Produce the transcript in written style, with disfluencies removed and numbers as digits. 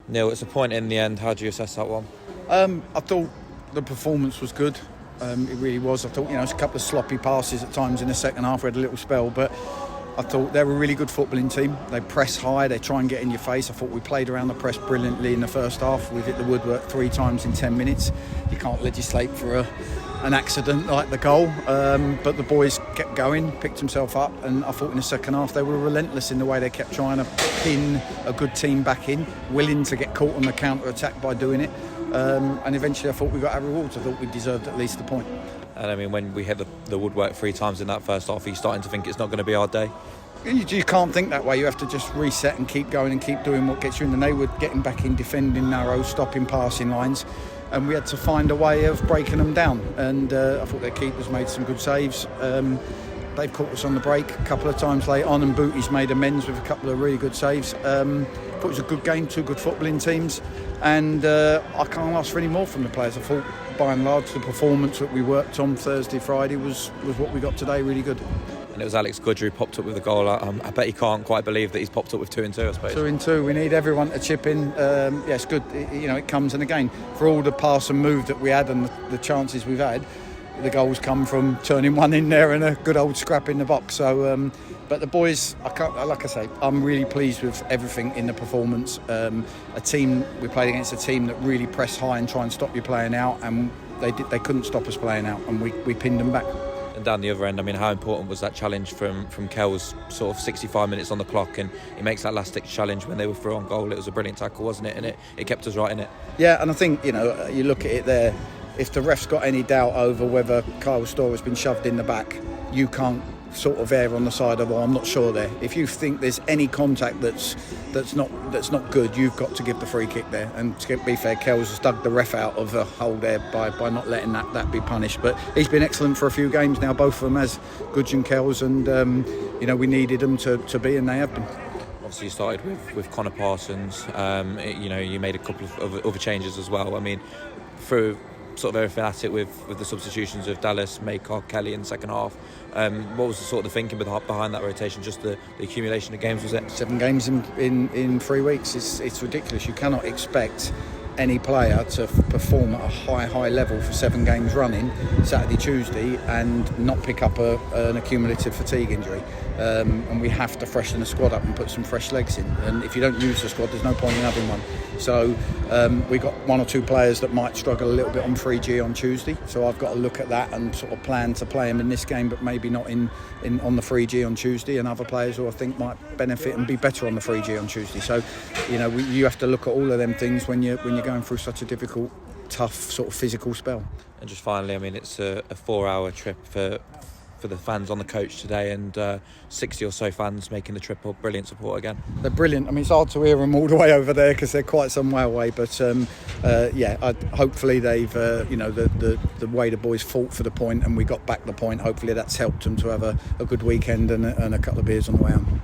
Neil, it's a point in the end. How do you assess that one? I thought the performance was good. It really was. I thought, it's a couple of sloppy passes at times in the second half. We had a little spell, but I thought they were a really good footballing team. They press high, they try and get in your face. I thought we played around the press brilliantly in the first half. We've hit the woodwork 3 times in 10 minutes. You can't legislate for an accident like the goal, but the boys kept going, picked themselves up, and I thought in the second half they were relentless in the way they kept trying to pin a good team back in, willing to get caught on the counter-attack by doing it. And eventually I thought we got our rewards. I thought we deserved at least a point. And I mean, when we hit the woodwork 3 times in that first half, are you starting to think it's not going to be our day? You can't think that way. You have to just reset and keep going and keep doing what gets you in. And they were getting back in, defending narrow, stopping passing lines, and we had to find a way of breaking them down. And I thought their keepers made some good saves. They've caught us on the break a couple of times late on, and Booty's made amends with a couple of really good saves. I thought it was a good game, 2 good footballing teams, and I can't ask for any more from the players. I thought by and large the performance that we worked on Thursday, Friday was what we got today, really good. And it was Alex Goodger who popped up with the goal. I bet he can't quite believe that he's popped up with 2 and 2, I suppose. 2 and 2. We need everyone to chip in. It's good. It comes, and again, for all the pass and move that we had and the chances we've had, the goals come from turning one in there and a good old scrap in the box. So, but the boys, like I say, I'm really pleased with everything in the performance. We played against a team that really press high and try and stop you playing out, and they couldn't stop us playing out, and we pinned them back. And down the other end, I mean, how important was that challenge from Kells, sort of 65 minutes on the clock, and he makes that last-ditch challenge when they were through on goal. It was a brilliant tackle, wasn't it? And it kept us right in it. Yeah, and I think, you look at it there, if the ref's got any doubt over whether Kyle Storr has been shoved in the back, you can't sort of err on the side of, I'm not sure there. If you think there's any contact that's not good, you've got to give the free kick there. And to be fair, Kells has dug the ref out of a hole there by not letting that be punished. But he's been excellent for a few games now, both of them as Goodge and Kells, and we needed them to be, and they have been. Obviously you started with Connor Parsons, you made a couple of other changes as well. I mean, through sort of everything at it with the substitutions of Dallas, Maycock, Kelly in the second half. What was the sort of thinking behind that rotation? Just the accumulation of games, was it? 7 games in 3 weeks. It's ridiculous. You cannot expect any player to perform at a high level for 7 games running, Saturday, Tuesday, and not pick up an accumulative fatigue injury. And we have to freshen the squad up and put some fresh legs in. And if you don't use the squad, there's no point in having one. So we got 1 or 2 players that might struggle a little bit on 3G on Tuesday. So I've got to look at that and sort of plan to play them in this game, but maybe not on the 3G on Tuesday. And other players who I think might benefit and be better on the 3G on Tuesday. So you have to look at all of them things when you're going through such a difficult, tough sort of physical spell. And just finally, I mean, it's a 4-hour trip for the fans on the coach today, and 60 or so fans making the trip up. Brilliant support again. They're brilliant. I mean, it's hard to hear them all the way over there because they're quite some way away, but hopefully they've the way the boys fought for the point and we got back the point, hopefully that's helped them to have a good weekend and a couple of beers on the way home.